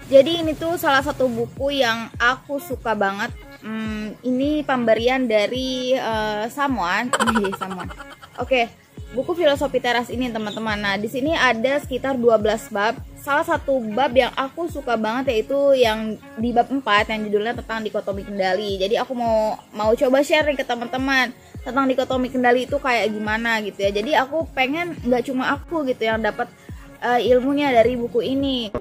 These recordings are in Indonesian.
Jadi ini tuh salah satu buku yang aku suka banget. Ini pemberian dari someone. Oke, buku Filosofi Teras ini teman-teman. Nah, di sini ada sekitar 12 bab. Salah satu bab yang aku suka banget yaitu yang di bab 4 yang judulnya tentang dikotomi kendali. Jadi aku mau coba share nih ke teman-teman tentang dikotomi kendali itu kayak gimana gitu ya. Jadi aku pengen nggak cuma aku gitu yang dapat ilmunya dari buku ini.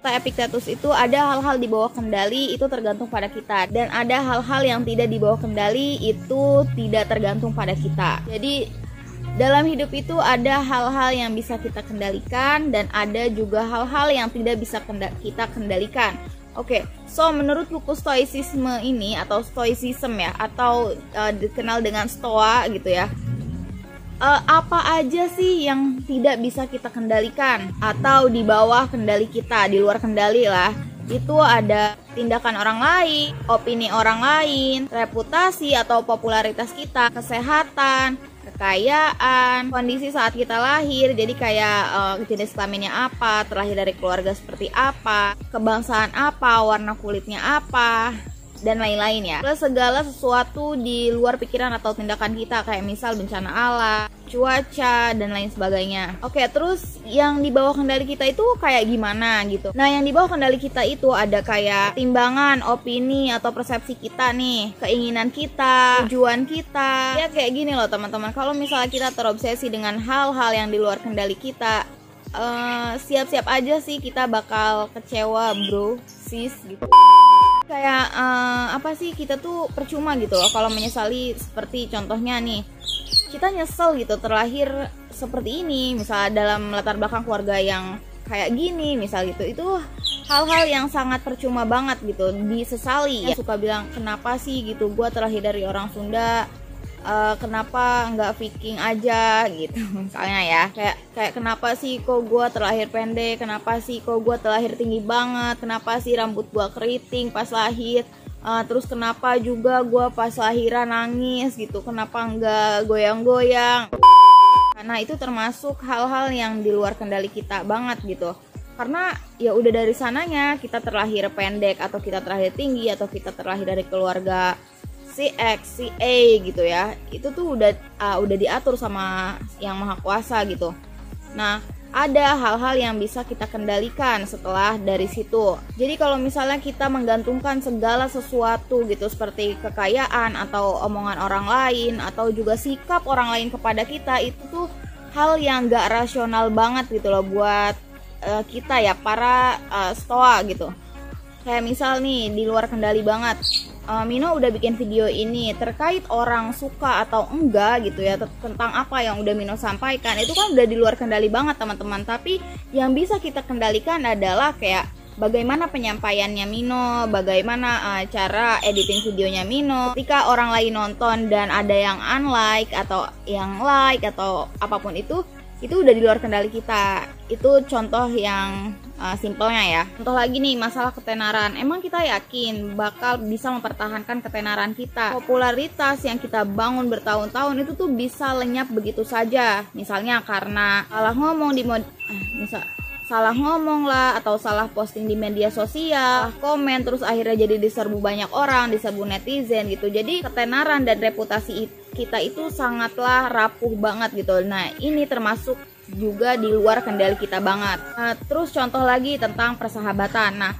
Kata Epictetus itu ada hal-hal di bawah kendali itu tergantung pada kita, dan ada hal-hal yang tidak di bawah kendali itu tidak tergantung pada kita. Jadi dalam hidup itu ada hal-hal yang bisa kita kendalikan dan ada juga hal-hal yang tidak bisa kita kendalikan. Oke, so menurut buku Stoicisme ini atau Stoicism ya, atau dikenal dengan Stoa gitu ya, apa aja sih yang tidak bisa kita kendalikan atau di bawah kendali kita, di luar kendali lah. Itu ada tindakan orang lain, opini orang lain, reputasi atau popularitas kita, kesehatan, kekayaan, kondisi saat kita lahir, jadi kayak jenis kelaminnya apa, terlahir dari keluarga seperti apa, kebangsaan apa, warna kulitnya apa, dan lain-lain ya. Plus segala sesuatu di luar pikiran atau tindakan kita, kayak misal bencana alam, cuaca, dan lain sebagainya. Oke, terus yang di bawah kendali kita itu kayak gimana gitu. Nah, yang di bawah kendali kita itu ada kayak timbangan, opini atau persepsi kita nih, keinginan kita, tujuan kita. Ya kayak gini loh teman-teman, kalau misalnya kita terobsesi dengan hal-hal yang di luar kendali kita, siap-siap aja sih kita bakal kecewa bro, sis gitu. Kayak apa sih, kita tuh percuma gitu loh kalau menyesali. Seperti contohnya nih, kita nyesel gitu terlahir seperti ini, misalnya dalam latar belakang keluarga yang kayak gini misal gitu. Itu hal-hal yang sangat percuma banget gitu, disesali ya. Suka bilang kenapa sih gitu gua terlahir dari orang Sunda, kenapa nggak Viking aja gitu misalnya ya. Kayak kenapa sih kok gue terlahir pendek, kenapa sih kok gue terlahir tinggi banget, kenapa sih rambut gue keriting pas lahir, terus kenapa juga gue pas lahiran nangis gitu, kenapa nggak goyang-goyang. Karena itu termasuk hal-hal yang di luar kendali kita banget gitu. Karena ya udah dari sananya kita terlahir pendek atau kita terlahir tinggi atau kita terlahir dari keluarga si X, si A gitu ya. Itu tuh udah diatur sama Yang Maha Kuasa gitu. Nah, ada hal-hal yang bisa kita kendalikan setelah dari situ. Jadi kalau misalnya kita menggantungkan segala sesuatu gitu, seperti kekayaan atau omongan orang lain atau juga sikap orang lain kepada kita, itu tuh hal yang gak rasional banget gitu loh buat kita ya, para stoa gitu. Kayak misal nih, di luar kendali banget, Mino udah bikin video ini terkait orang suka atau enggak gitu ya, tentang apa yang udah Mino sampaikan, itu kan udah di luar kendali banget teman-teman. Tapi yang bisa kita kendalikan adalah kayak bagaimana penyampaiannya Mino, bagaimana cara editing videonya Mino. Ketika orang lain nonton dan ada yang unlike atau yang like atau apapun itu udah di luar kendali kita. Itu contoh yang simpelnya ya. Contoh lagi nih, masalah ketenaran. Emang kita yakin bakal bisa mempertahankan ketenaran kita? Popularitas yang kita bangun bertahun-tahun itu tuh bisa lenyap begitu saja. Misalnya karena salah ngomong salah ngomong lah, atau salah posting di media sosial, komen, terus akhirnya jadi diserbu banyak orang, diserbu netizen gitu. Jadi ketenaran dan reputasi kita itu sangatlah rapuh banget gitu. Nah, ini termasuk juga di luar kendali kita banget. Nah, terus contoh lagi tentang persahabatan. Nah,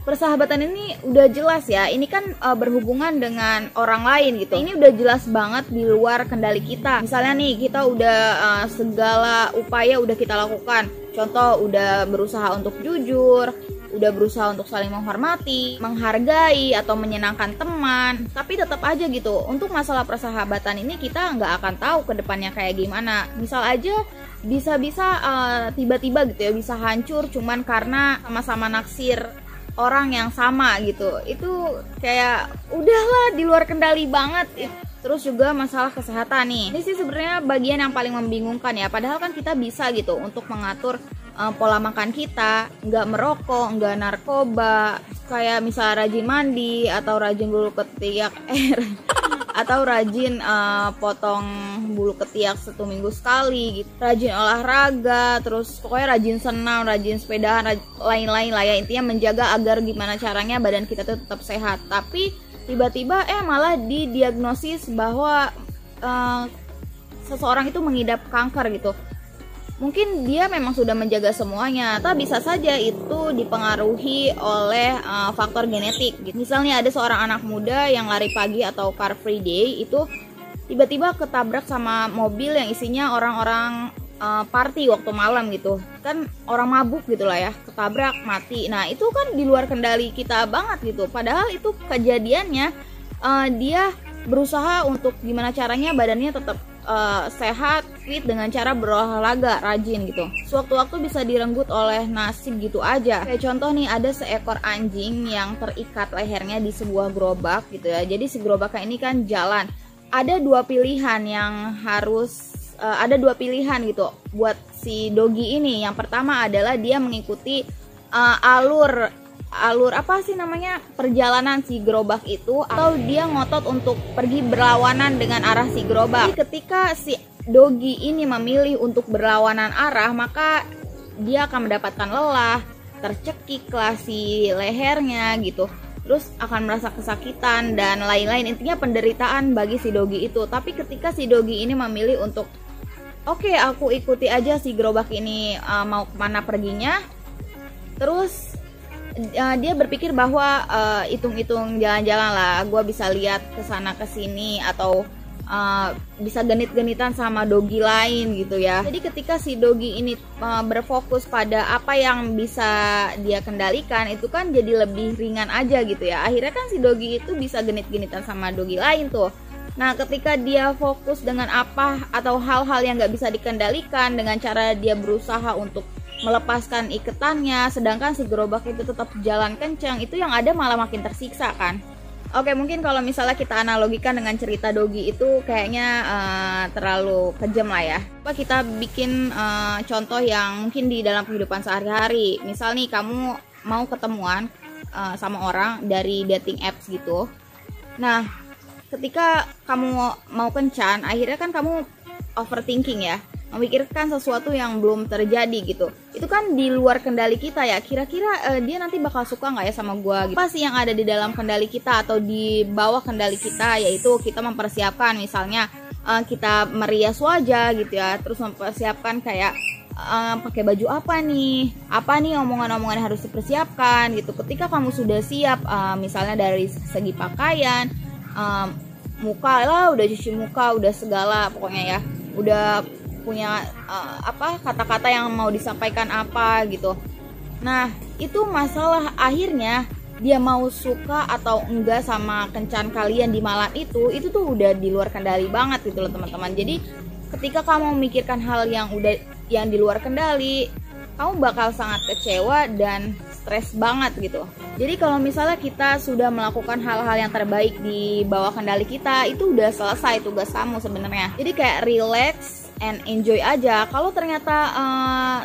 persahabatan ini udah jelas ya, ini kan berhubungan dengan orang lain gitu. Ini udah jelas banget di luar kendali kita. Misalnya nih, kita udah segala upaya udah kita lakukan. Contoh, udah berusaha untuk jujur, udah berusaha untuk saling menghormati, menghargai, atau menyenangkan teman. Tapi tetap aja gitu, untuk masalah persahabatan ini kita nggak akan tahu ke depannya kayak gimana. Misal aja bisa-bisa tiba-tiba gitu ya, bisa hancur cuman karena sama-sama naksir orang yang sama gitu. Itu kayak udahlah di luar kendali banget. Terus juga masalah kesehatan nih, ini sih sebenarnya bagian yang paling membingungkan ya. Padahal kan kita bisa gitu untuk mengatur pola makan kita, nggak merokok, nggak narkoba, kayak misalnya rajin mandi atau rajin bulu ketiak atau rajin potong bulu ketiak 1 minggu sekali gitu, rajin olahraga, terus pokoknya rajin senam, rajin sepedahan, lain-lain lah ya, intinya menjaga agar gimana caranya badan kita tuh tetap sehat. Tapi tiba-tiba malah didiagnosis bahwa seseorang itu mengidap kanker gitu. Mungkin dia memang sudah menjaga semuanya, tapi bisa saja itu dipengaruhi oleh faktor genetik gitu. Misalnya ada seorang anak muda yang lari pagi atau car free day, itu tiba-tiba ketabrak sama mobil yang isinya orang-orang party waktu malam gitu. Kan orang mabuk gitu lah ya, ketabrak mati. Nah itu kan di luar kendali kita banget gitu. Padahal itu kejadiannya dia berusaha untuk gimana caranya badannya tetap sehat, fit dengan cara berolahraga rajin gitu. Sewaktu-waktu bisa direnggut oleh nasib gitu aja. Kayak contoh nih, ada seekor anjing yang terikat lehernya di sebuah gerobak gitu ya. Jadi si gerobaknya ini kan jalan. Ada dua pilihan gitu buat si dogi ini. Yang pertama adalah dia mengikuti alur apa sih namanya, perjalanan si gerobak itu, atau dia ngotot untuk pergi berlawanan dengan arah si gerobak. Jadi ketika si dogi ini memilih untuk berlawanan arah, maka dia akan mendapatkan lelah, tercekik lah si lehernya gitu, terus akan merasa kesakitan dan lain-lain. Intinya penderitaan bagi si dogi itu. Tapi ketika si dogi ini memilih untuk oke, aku ikuti aja si gerobak ini mau kemana perginya, terus dia berpikir bahwa hitung-hitung jalan-jalan lah, gue bisa lihat kesana kesini, atau bisa genit-genitan sama dogi lain gitu ya. Jadi ketika si dogi ini berfokus pada apa yang bisa dia kendalikan, itu kan jadi lebih ringan aja gitu ya. Akhirnya kan si dogi itu bisa genit-genitan sama dogi lain tuh. Nah ketika dia fokus dengan apa atau hal-hal yang gak bisa dikendalikan, dengan cara dia berusaha untuk melepaskan iketannya, sedangkan si gerobak itu tetap jalan kencang, itu yang ada malah makin tersiksa kan. Oke, mungkin kalau misalnya kita analogikan dengan cerita dogi itu kayaknya terlalu kejam lah ya. Coba kita bikin contoh yang mungkin di dalam kehidupan sehari-hari. Misal nih kamu mau ketemuan sama orang dari dating apps gitu. Nah ketika kamu mau kencan, akhirnya kan kamu overthinking ya, memikirkan sesuatu yang belum terjadi gitu. Itu kan di luar kendali kita ya. Kira-kira dia nanti bakal suka nggak ya sama gua gitu. Apa sih yang ada di dalam kendali kita atau di bawah kendali kita, yaitu kita mempersiapkan misalnya kita merias wajah gitu ya, terus mempersiapkan kayak pakai baju apa nih omongan-omongan yang harus dipersiapkan gitu. Ketika kamu sudah siap, misalnya dari segi pakaian, muka lah udah cuci muka, udah segala pokoknya ya, udah punya kata-kata yang mau disampaikan apa gitu. Nah itu masalah akhirnya dia mau suka atau enggak sama kencan kalian di malam itu tuh udah di luar kendali banget gitu loh teman-teman. Jadi ketika kamu memikirkan hal yang di luar kendali, kamu bakal sangat kecewa dan stres banget gitu. Jadi kalau misalnya kita sudah melakukan hal-hal yang terbaik di bawah kendali kita, itu udah selesai tugas kamu sebenarnya. Jadi kayak relax and enjoy aja. Kalau ternyata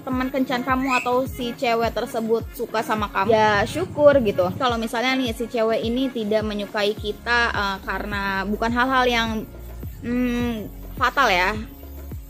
teman kencan kamu atau si cewek tersebut suka sama kamu, ya syukur gitu. Kalau misalnya nih si cewek ini tidak menyukai kita karena bukan hal-hal yang fatal ya,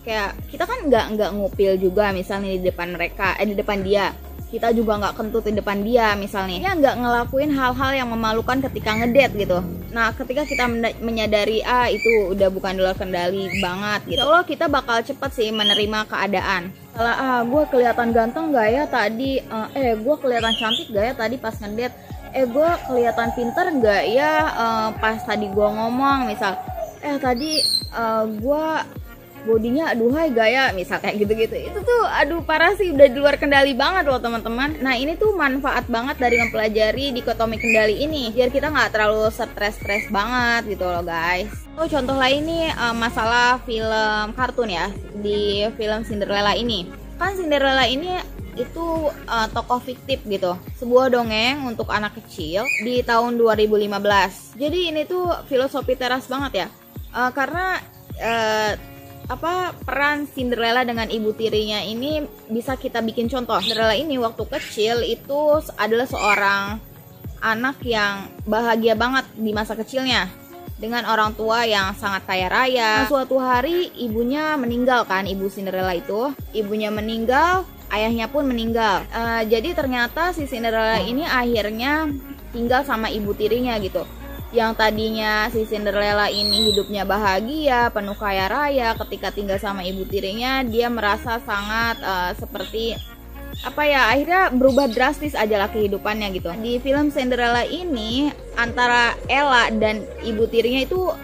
kayak kita kan nggak ngupil juga misalnya di depan mereka, di depan dia, kita juga nggak kentut di depan dia misalnya, ya nggak ngelakuin hal-hal yang memalukan ketika ngedate gitu. Nah ketika kita menyadari itu udah bukan di luar kendali banget gitu, Allah kita bakal cepet sih menerima keadaan. Salah gue kelihatan ganteng gak ya tadi, gue kelihatan cantik gak ya tadi pas ngedate, gue kelihatan pinter gak ya pas tadi gue ngomong misal, tadi gue bodinya aduhai gaya misal kayak gitu-gitu. Itu tuh aduh parah sih, udah di luar kendali banget loh teman-teman. Nah ini tuh manfaat banget dari mempelajari dikotomi kendali ini, biar kita nggak terlalu stres banget gitu loh guys. Contoh lain nih masalah film kartun ya. Di film Cinderella ini kan Cinderella ini itu tokoh fiktif gitu, sebuah dongeng untuk anak kecil di tahun 2015. Jadi ini tuh filosofi teras banget ya, karena peran Cinderella dengan ibu tirinya ini bisa kita bikin contoh. Cinderella ini waktu kecil itu adalah seorang anak yang bahagia banget di masa kecilnya. dengan orang tua yang sangat kaya raya. Nah, suatu hari ibunya meninggal kan, ibu Cinderella itu. Ibunya meninggal, ayahnya pun meninggal. Jadi ternyata si Cinderella ini akhirnya tinggal sama ibu tirinya gitu. Yang tadinya si Cinderella ini hidupnya bahagia, penuh kaya raya, ketika tinggal sama ibu tirinya dia merasa sangat seperti apa ya, akhirnya berubah drastis aja lah kehidupannya gitu. Di film Cinderella ini antara Ella dan ibu tirinya itu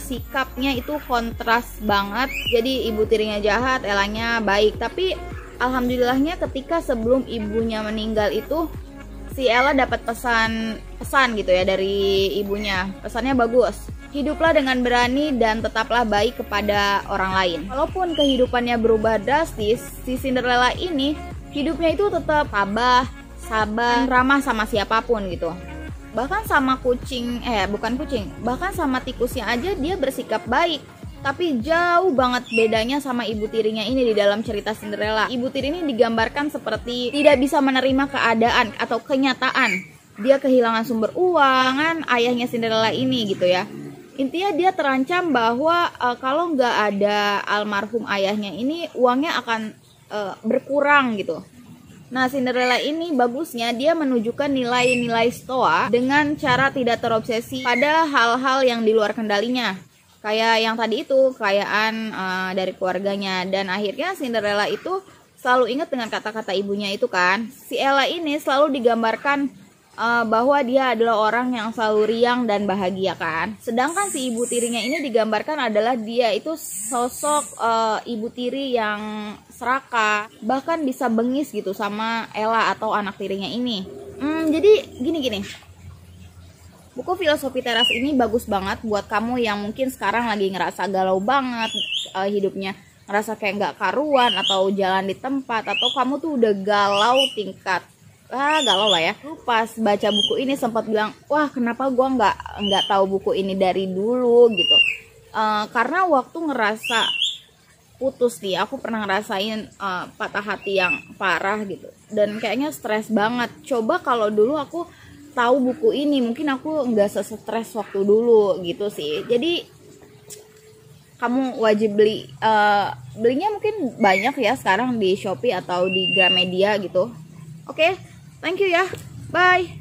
sikapnya itu kontras banget. Jadi ibu tirinya jahat, Ellanya baik. Tapi alhamdulillahnya ketika sebelum ibunya meninggal itu si Ella dapat pesan gitu ya dari ibunya. Pesannya bagus. Hiduplah dengan berani dan tetaplah baik kepada orang lain. Walaupun kehidupannya berubah drastis, si Cinderella ini hidupnya itu tetap tabah, sabar, ramah sama siapapun gitu. Bahkan sama bahkan sama tikusnya aja dia bersikap baik. Tapi jauh banget bedanya sama ibu tirinya ini di dalam cerita Cinderella. Ibu tiri ini digambarkan seperti tidak bisa menerima keadaan atau kenyataan. Dia kehilangan sumber uang, ayahnya Cinderella ini gitu ya. Intinya dia terancam bahwa kalau nggak ada almarhum ayahnya ini, uangnya akan berkurang gitu. Nah, Cinderella ini bagusnya dia menunjukkan nilai-nilai stoa dengan cara tidak terobsesi pada hal-hal yang di luar kendalinya. Kayak yang tadi itu, kekayaan dari keluarganya. Dan akhirnya Cinderella itu selalu ingat dengan kata-kata ibunya itu kan. Si Ella ini selalu digambarkan bahwa dia adalah orang yang selalu riang dan bahagia kan. Sedangkan si ibu tirinya ini digambarkan adalah dia itu sosok ibu tiri yang serakah, bahkan bisa bengis gitu sama Ella atau anak tirinya ini. Jadi gini. Buku Filosofi Teras ini bagus banget buat kamu yang mungkin sekarang lagi ngerasa galau banget hidupnya, ngerasa kayak nggak karuan atau jalan di tempat, atau kamu tuh udah galau tingkat galau lah ya. Lu pas baca buku ini sempat bilang, wah kenapa gua nggak tahu buku ini dari dulu gitu. Karena waktu ngerasa putus nih, aku pernah ngerasain patah hati yang parah gitu, dan kayaknya stres banget. Coba kalau dulu aku tahu buku ini, mungkin aku nggak stres waktu dulu gitu sih. Jadi kamu wajib beli. Belinya mungkin banyak ya sekarang di Shopee atau di Gramedia gitu. Oke, thank you ya, bye.